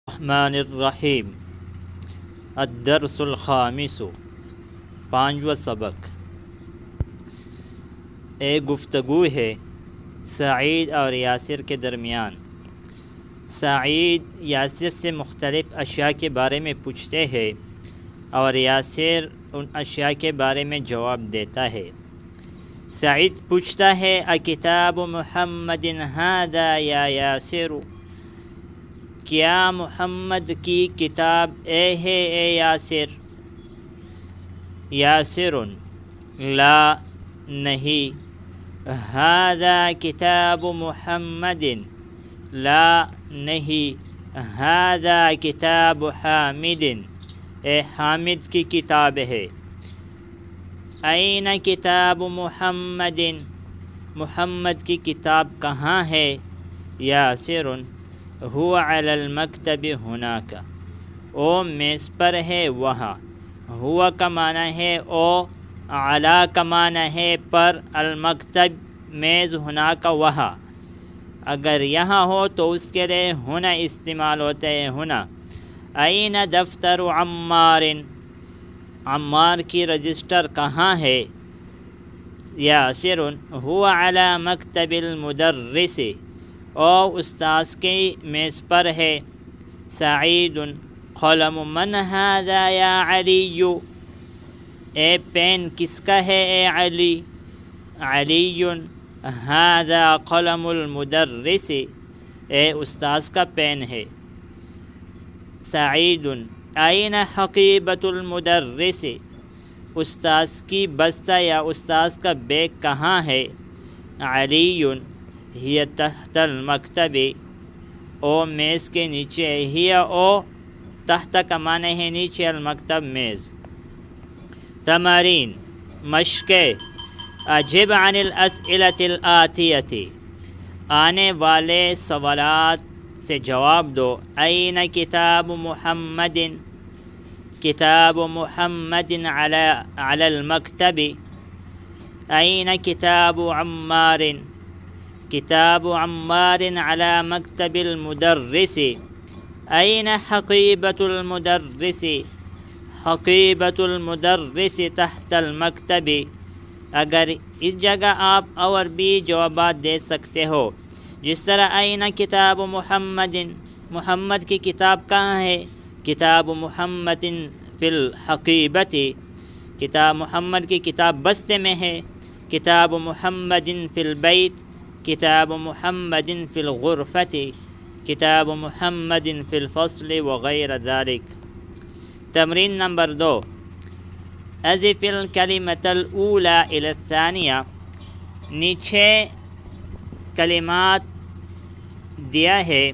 الرحمن الرحیم الدرس الخامس، پانچواں سبق۔ ایک گفتگو ہے سعید اور یاسر کے درمیان۔ سعید یاسر سے مختلف اشیاء کے بارے میں پوچھتے ہیں اور یاسر ان اشیاء کے بارے میں جواب دیتا ہے۔ سعید پوچھتا ہے اکتاب محمد ھذا یا یاسر، کیا محمد کی کتاب ہے اے یاسر؟ یاسر: لا، نہیں۔ ھذا کتاب محمد، لا نہیں۔ ھذا کتاب حامد، اے حامد کی کتاب ہے۔ این کتاب محمد، محمد کی کتاب کہاں ہے؟ یاسر: هو علی المکتب ہناک، او میز پر ہے وہاں۔ ہوا کا معنی ہے او، علی کا معنی ہے پر، المکتب میز، ہناک وہاں۔ اگر یہاں ہو تو اس کے لیے ہنا استعمال ہوتا ہے، ہنا۔ این دفتر عمار، عمار کی رجسٹر کہاں ہے؟ یاسر: هو علی مکتب المدرس، او استاذ کی میز پر ہے۔ سعید: قلم من ھذا یا علی، اے پین کس کا ہے اے علی؟ علی: ھذا قلم المدرس، اے استاذ کا پین ہے۔ سعید: این حقیبۃ المدرس، استاذ کی بستہ یا استاذ کا بیگ کہاں ہے؟ علی: ہی تحت المکتب، او میز کے نیچے۔ ہی او، تحت کا معنی ہے نیچے، المکتب میز۔ تمارین، مشقیں: اجب عن الاسئلة الآتیة، آنے والے سوالات سے جواب دو۔ این کتاب محمد، کتاب محمد علی المکتب۔ این کتاب عمار، کتاب عمار علی مکتب المدرس۔ این حقیبۃ المدرس، حقیبۃ المدرس تحت المکتب۔ اگر اس جگہ آپ اور بھی جوابات دے سکتے ہو، جس طرح این کتاب محمد، محمد کی کتاب کہاں ہے؟ کتاب محمد فی الحقیبۃ، کتاب محمد کی کتاب بستے میں ہے۔ کتاب محمد فی البیت، کتاب محمد فی الغرفۃ، کتاب محمد فی الفصل وغیر ذالک۔ تمرین نمبر 2، اضف الکلمۃ الاولی الی الثانیہ، نیچے کلمات دیا ہے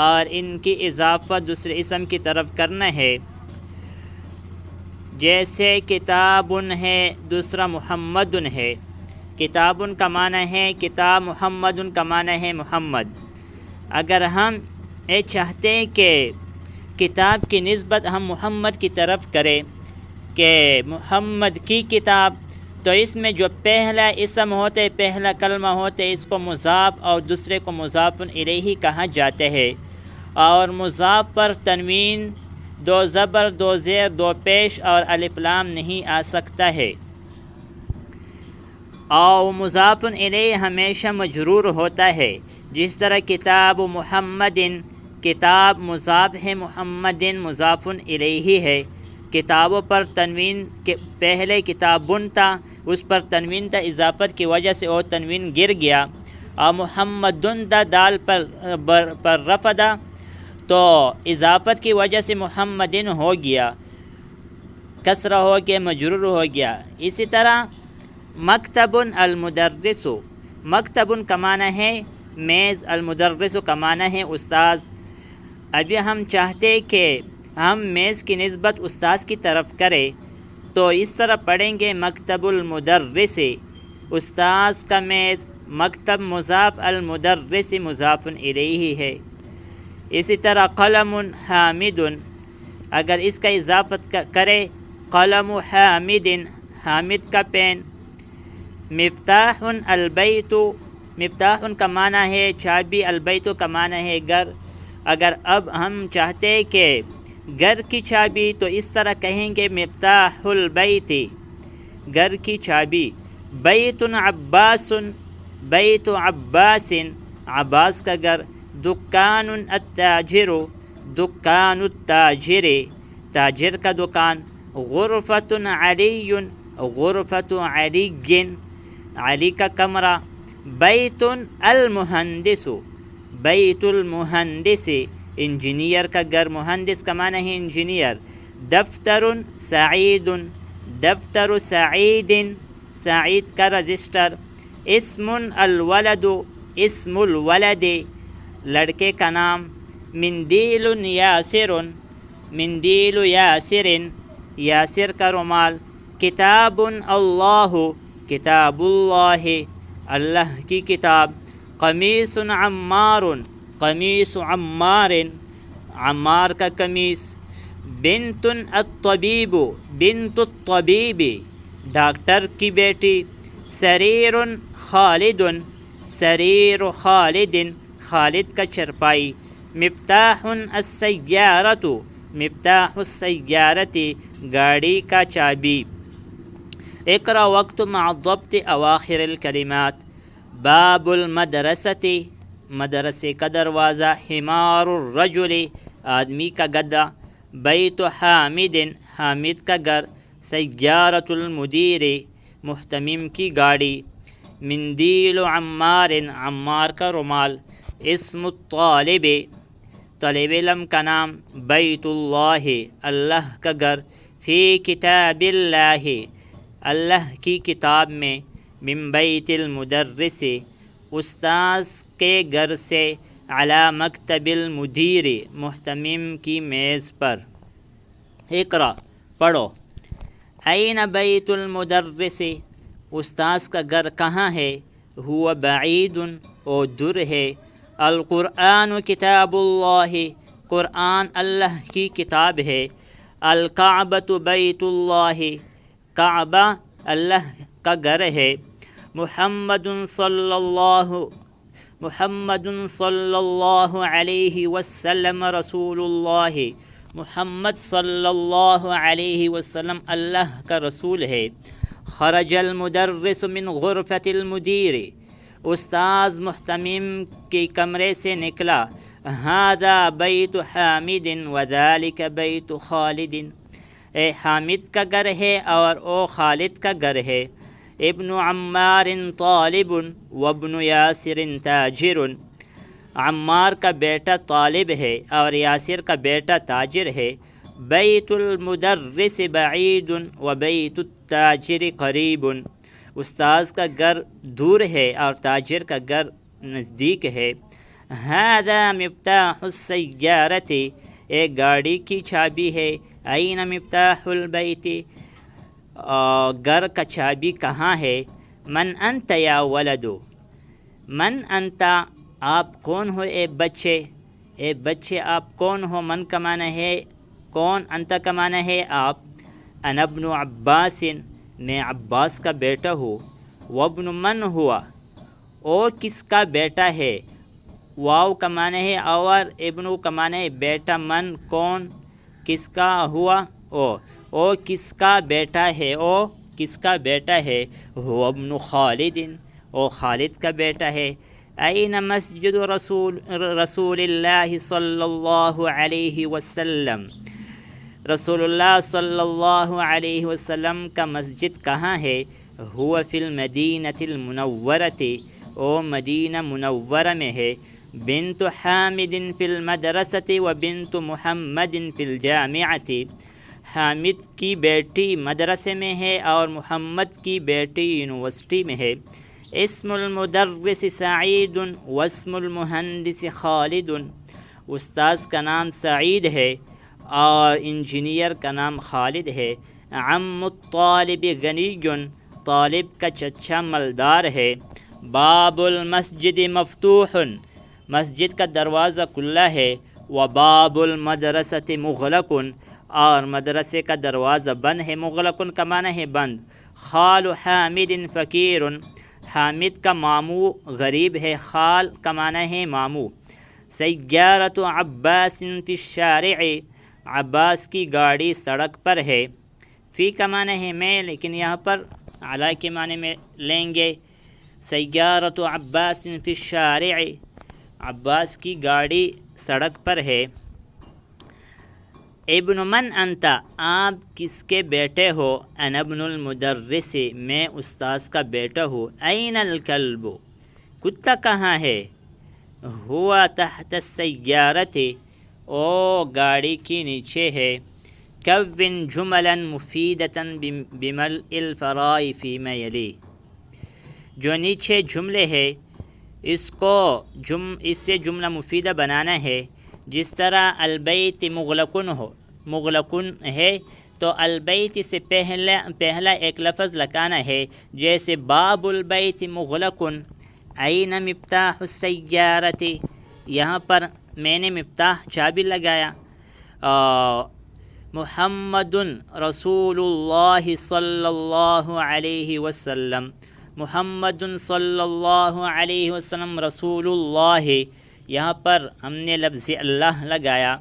اور ان کی اضافہ دوسرے اسم کی طرف کرنا ہے۔ جیسے کتاب ہے، دوسرا محمد ہے۔ کتاب کا معنی ہے کتاب، محمد کا معنی ہے محمد۔ اگر ہم یہ چاہتے کہ کتاب کی نسبت ہم محمد کی طرف کریں کہ محمد کی کتاب، تو اس میں جو پہلا اسم ہوتے، پہلا کلمہ ہوتے، اس کو مضاف اور دوسرے کو مضاف الیہ کہا جاتا ہے۔ اور مضاف پر تنوین، دو زبر، دو زیر، دو پیش اور الف لام نہیں آ سکتا ہے۔ اور مضاف الیہ ہمیشہ مجرور ہوتا ہے، جس طرح کتاب محمد، کتاب مضاف ہے، محمد مضاف الیہ ہے۔ کتابوں پر تنوین کے پہلے کتابن تھا، اس پر تنوین تھا، اضافت کی وجہ سے وہ تنوین گر گیا۔ اور محمدن دا دال پر رفع دا، تو اضافت کی وجہ سے محمدن ہو گیا، کسرہ ہو کے مجرور ہو گیا۔ اسی طرح مکتب المدرس، مکتب کا معنی ہے میز، المدرس کا معنی ہے استاذ۔ ابھی ہم چاہتے کہ ہم میز کی نسبت استاذ کی طرف کریں، تو اس طرح پڑھیں گے مکتب المدرس، استاذ کا میز، مکتب مضاف، المدرس مضاف الیہ ہے۔ اسی طرح قلم حامد، اگر اس کا اضافت کرے، قلم حامد، حامد کا پین۔ مفتاح البیت، مفتاح کا معنی ہے چابی، البیت کا معنی ہے گھر۔ اگر اب ہم چاہتے کہ گھر کی چابی تو اس طرح کہیں گے مفتاح البیت، گھر کی چابی. بیت عباس، بیت عباس، عباس کا گھر. دکان التاجر، دکان التاجر، تاجر کا دکان. غرفۃ علی، غرفۃ علی، علی کا کمرہ. بیت المہندس، بیت المہندس، انجینئر کا گھر. مہندس کا معنی ہے انجینئر. دفتر سعید، دفتر سعید، سعید کا رجسٹر. اسم الولد، اسم الولد، لڑکے کا نام. مندیل یاسر، مندیل یاسر، یاسر کا رومال. کتاب اللہ، کتاب اللہ، اللہ کی کتاب. قمیص عمار، قمیص عمار، عمار کا قمیص. بنت الطبیب، بنت الطبیب، ڈاکٹر کی بیٹی. سریر خالد، سریر خالد، خالد کا چرپائی. مفتاح السیارۃ، مفتاح السیارۃ، گاڑی کا چابی. اقرأ وقت مع ضبط اواخر الکلمات. باب المدرسۃ، مدرسے کا دروازہ. حمار الرجل، آدمی کا گدھا. بیت حامد، حامد کا گھر. سیارۃ المدیر، محتمم کی گاڑی. مندیل عمار، عمار کا رومال. اسم الطالب، طالب علم کا نام. بیت اللہ، اللہ کا گھر. فی کتاب اللہ، اللہ کی کتاب میں. من بیت المدرس، استاذ کے گھر سے. علی مکتب المدیر، محتمم کی میز پر. اقرأ، پڑھو. این بیت المدرس، استاذ کا گھر کہاں ہے. ہوا بعید، او دور ہے. القرآن کتاب اللہ، قرآن اللہ کی کتاب ہے. الکعبۃ بیت اللہ، کعبہ اللہ کا گھر ہے. محمد صلی اللہ، محمد صلی اللہ علیہ وسلم رسول اللہ، محمد صلی اللہ علیہ وسلم اللہ کا رسول ہے. خرج المدرس من غرفۃ المدیر، استاذ محتمم کے کمرے سے نکلا. ھذا بیت حامد وذلک بیت خالد، اے حامد کا گھر ہے اور او خالد کا گھر ہے. ابن عمار طالب وابن یاسر تاجر، عمار کا بیٹا طالب ہے اور یاسر کا بیٹا تاجر ہے. بیت المدرس بعید وبیت التاجر قریب، استاذ کا گھر دور ہے اور تاجر کا گھر نزدیک ہے. ھذا مفتاح السیارۃ، ایک گاڑی کی چابی ہے. این مفتاح البیت، گھر کا چابی کہاں ہے. من انت یا ولد، من انت، آپ کون ہو اے بچے، اے بچے آپ کون ہو. من کا معنی ہے کون، انت کا معنی ہے آپ. انا ابن عباس، میں عباس کا بیٹا ہوں. وابن من ہوا، اور کس کا بیٹا ہے. واو کا معنی ہے اور، ابن کا معنی ہے بیٹا. من کون، کس کا. ہوا او کس کا بیٹا ہے، او کس کا بیٹا ہے. هو ابن خالد، او خالد کا بیٹا ہے. این مسجد رسول اللہ صلی اللہ علیہ وسلم، رسول اللہ صلی اللہ علیہ وسلم کا مسجد کہاں ہے. هو فی المدینۃ المنورۃ، او مدینہ منورہ میں ہے. بنت حامد فی المدرسۃ وبنت محمد فی الجامعۃ، حامد کی بیٹی مدرسے میں ہے اور محمد کی بیٹی یونیورسٹی میں ہے. اسم المدرس سعید واسم المہندس خالد، استاذ کا نام سعید ہے اور انجینئر کا نام خالد ہے. عم الطالب غنی، طالب کا چچا مالدار ہے. باب المسجد مفتوح، مسجد کا دروازہ کھلا ہے. وباب المدرسۃ مغلق، اور مدرسے کا دروازہ بند ہے. مغلق کا معنی ہے بند. خال حامد فقیر، حامد کا ماموں غریب ہے. خال کا معنی ہے ماموں. سیارۃ عباس فی الشارع، عباس کی گاڑی سڑک پر ہے۔ فی کا معنی ہے میں، لیکن یہاں پر علی کے معنی میں لیں گے۔ سیارۃ عباس فی الشارع، عباس کی گاڑی سڑک پر ہے۔ ابن من انت، آپ کس کے بیٹے ہو؟ انا ابن المدرس، میں استاذ کا بیٹا ہوں۔ این الکلب، کتا کہاں ہے؟ ہوا تحت السیارۃ، او گاڑی کی نیچے ہے۔ کون جملا مفیدۃ بملء الفراء فیما یلی، جو نیچے جملے ہے اس سے جملہ مفیدہ بنانا ہے۔ جس طرح البیت مغلقن ہے تو البیت سے پہلا ایک لفظ لگانا ہے، جیسے باب البیت مغلقن۔ این مفتاح السیارۃ، یہاں پر میں نے مفتاح چابی لگایا۔ محمد رسول اللہ صلی اللہ علیہ وسلم، محمد صلی اللہ علیہ وسلم رسول اللہ، یہاں پر ہم نے لفظ اللہ لگایا۔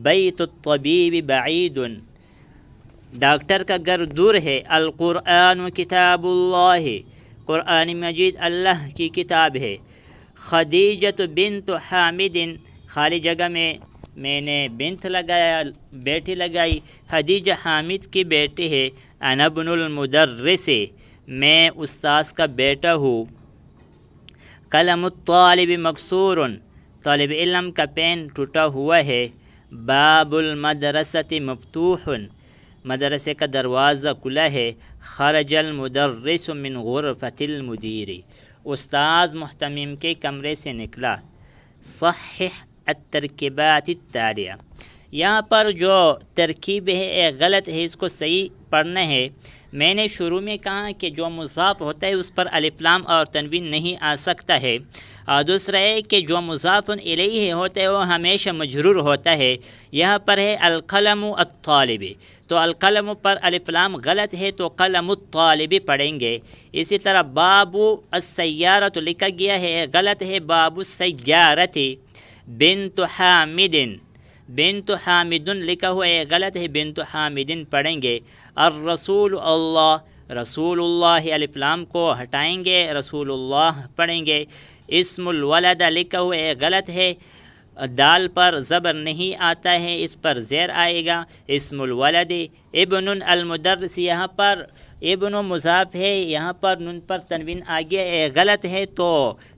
بیت الطبیب بعید، ڈاکٹر کا گھر دور ہے۔ القرآن کتاب اللہ، قرآن مجید اللہ کی کتاب ہے۔ خدیجۃ بنت حامد، خالی جگہ میں نے بنت لگایا، بیٹی لگائی، خدیجہ حامد کی بیٹی ہے۔ انا ابن المدرس، میں استاذ کا بیٹا ہوں۔ قلم الطالب مکسور، طالب علم کا پین ٹوٹا ہوا ہے۔ باب المدرسۃ مفتوح، مدرسے کا دروازہ کھلا ہے۔ خرج المدرس من غرفۃ المدیر، استاذ محتمم کے کمرے سے نکلا۔ صحح الترکیبات التالیہ، یہاں پر جو ترکیب ہے غلط ہے، اس کو صحیح پڑھنا ہے۔ میں نے شروع میں کہا کہ جو مضاف ہوتا ہے اس پر الف لام اور تنوین نہیں آ سکتا ہے، اور دوسرا ہے کہ جو مضاف الیہ ہوتا ہے وہ ہمیشہ مجرور ہوتا ہے۔ یہاں پر ہے القلم الطالب، تو القلم پر الف لام غلط ہے تو قلم الطالب پڑھیں گے۔ اسی طرح باب السیارۃ لکھا گیا ہے، غلط ہے باب السیارۃ۔ بنت حامد، بنت حامد لکھا ہوا ہے، غلط ہے بنت حامد پڑھیں گے۔ الرسول اللہ، رسول اللہ الف لام کو ہٹائیں گے، رسول اللہ پڑھیں گے۔ اسم الولد لکھا ہوا ہے، غلط ہے، دال پر زبر نہیں آتا ہے، اس پر زیر آئے گا۔ اسم الولد۔ ابن المدرس، یہاں پر ابن مضاف ہے، یہاں پر نون پر تنوین آ گیا ہے، غلط ہے تو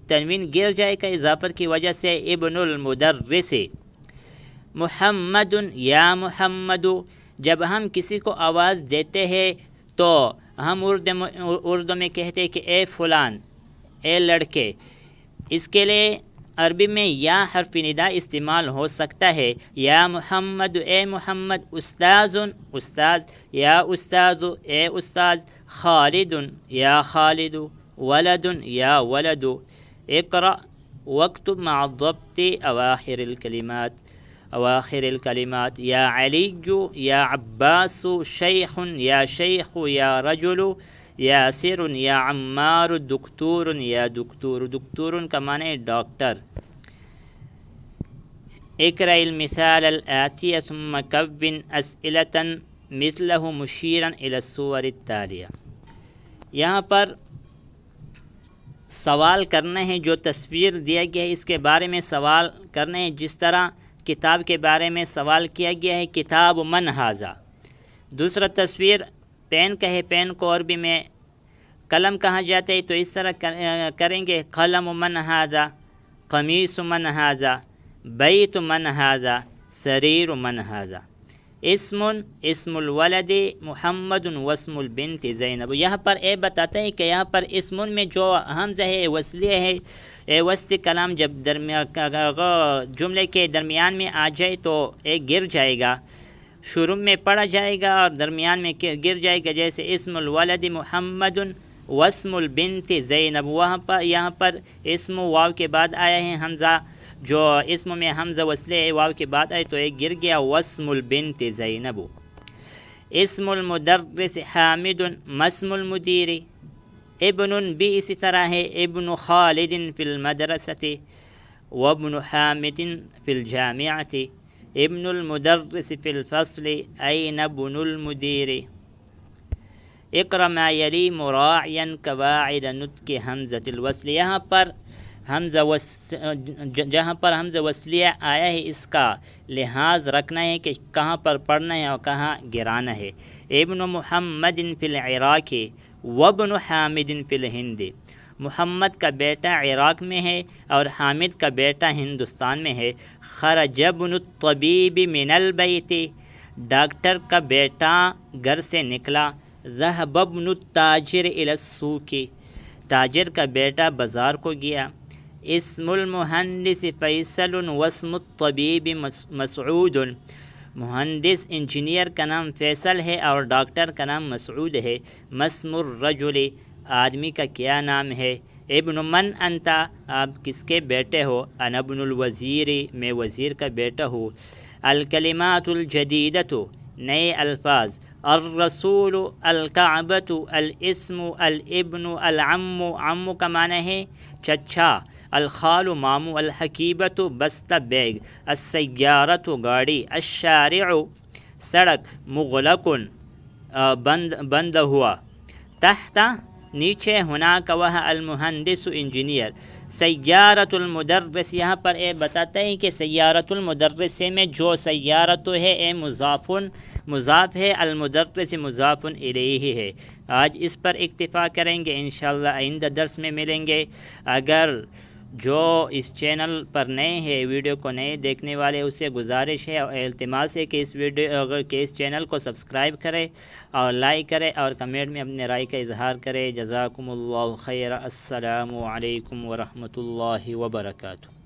تنوین گر جائے گا اضافت کی وجہ سے۔ ابن المدرس۔ محمد، یا محمد، جب ہم کسی کو آواز دیتے ہیں تو ہم اردو میں کہتے ہیں کہ اے فلان، اے لڑکے۔ اس کے لیے عربی میں یا حرف ندا استعمال ہو سکتا ہے۔ یا محمد، اے محمد۔ استاذ، استاذ، یا استاذ، اے استاذ۔ خالد، یا خالد۔ ولد، یا ولد۔ اقرأ واکتب مع الضبط اواخر الکلمات، اواخر الکلمات۔ یا علی، یا عباس۔ شیخ، یا شیخ، یا رجل۔ یاسر، یا عمار۔ دکتور، یا دکتور۔ دکتور کا معنی ڈاکٹر۔ اقرأ المثال الآتی ثم کون اسئلة مثلہ مشیرا الی الصور التالیہ، یہاں پر سوال کرنا ہے، جو تصویر دیا گیا ہے اس کے بارے میں سوال کرنا ہے، جس طرح کتاب کے بارے میں سوال کیا گیا ہے کتاب من ھذا۔ دوسرا تصویر پین کا ہے، پین کو عربی میں قلم کہا جاتا ہے، تو اس طرح کریں گے قلم من ھذا، قمیص من ھذا، بیت من ھذا، سریر من ھذا۔ اسم، اسم الولد محمد واسم البنت زینب۔ یہاں پر اے بتاتا ہے کہ یہاں پر اسم میں جو حمزہ ہے وصلیہ ہے، وسط کلام جب جملے کے درمیان میں آ جائے تو اے گر جائے گا، شروع میں پڑھا جائے گا اور درمیان میں گر جائے گا، جیسے اسم الولد محمد واسم البنت زینب۔ یہاں پر اسم واو کے بعد آیا ہے حمزہ، جو اسم میں حمزہ وصلے ہے واو کے بعد آئے تو ایک گر گیا، واسم البنت زینب۔ اسم المدرس حامد، مسم المدیر۔ ابن بھی اسی طرح ہے، ابن خالد فی المدرسۃ۔ وابن حامد في الجامعة ابن المدرس في الفصل أين ابن المدير اقرأ ما يلي مراعيا قواعد نطق حمزة الوصل. یہاں پر جہاں پر حمزہ وصلیہ آیا ہے اس کا لحاظ رکھنا ہے کہ کہاں پر پڑھنا ہے اور کہاں گرانا ہے. ابن محمد فی العراق وابن حامد فی الہند. محمد کا بیٹا عراق میں ہے اور حامد کا بیٹا ہندوستان میں ہے. خرج ابن الطبیب من البیت. ڈاکٹر کا بیٹا گھر سے نکلا. ذهب ابن التاجر الى السوق. تاجر کا بیٹا بازار کو گیا. اسم المہندس فیصل واسم الطبیب مسعود. مہندس انجینئر کا نام فیصل ہے اور ڈاکٹر کا نام مسعود ہے. مسم الرجل. آدمی کا کیا نام ہے. ابن من انت. آپ کس کے بیٹے ہو. انا ابن الوزیر. میں وزیر کا بیٹا ہوں. الکلمات الجدیدۃ. نئے الفاظ. الرسول. الکعبۃ. الاسم. الابن. العم. عم کا معنی ہے چچا. الخال مامو. الحقیبۃ بستہ بیگ. السیارۃ گاڑی. الشارع سڑک. مغلق بند ہوا. تحت نیچے. ہناک وہ. المہندس انجینئر. سیارۃ المدرس. یہاں پر بتاتا ہے کہ سیارۃ المدرس میں جو سیارت ہے مضاف ہے. المدرس مضاف الیہ ہے. آج اس پر اکتفا کریں گے. انشاءاللہ آئندہ درس میں ملیں گے. اگر جو اس چینل پر نئے ہیں ویڈیو کو نئے دیکھنے والے اسے گزارش ہے اور التماس ہے کہ اس چینل کو سبسکرائب کرے اور لائک کرے اور کمنٹ میں اپنے رائے کا اظہار کرے. جزاکم اللہ خیر. السلام علیکم ورحمۃ اللہ وبرکاتہ.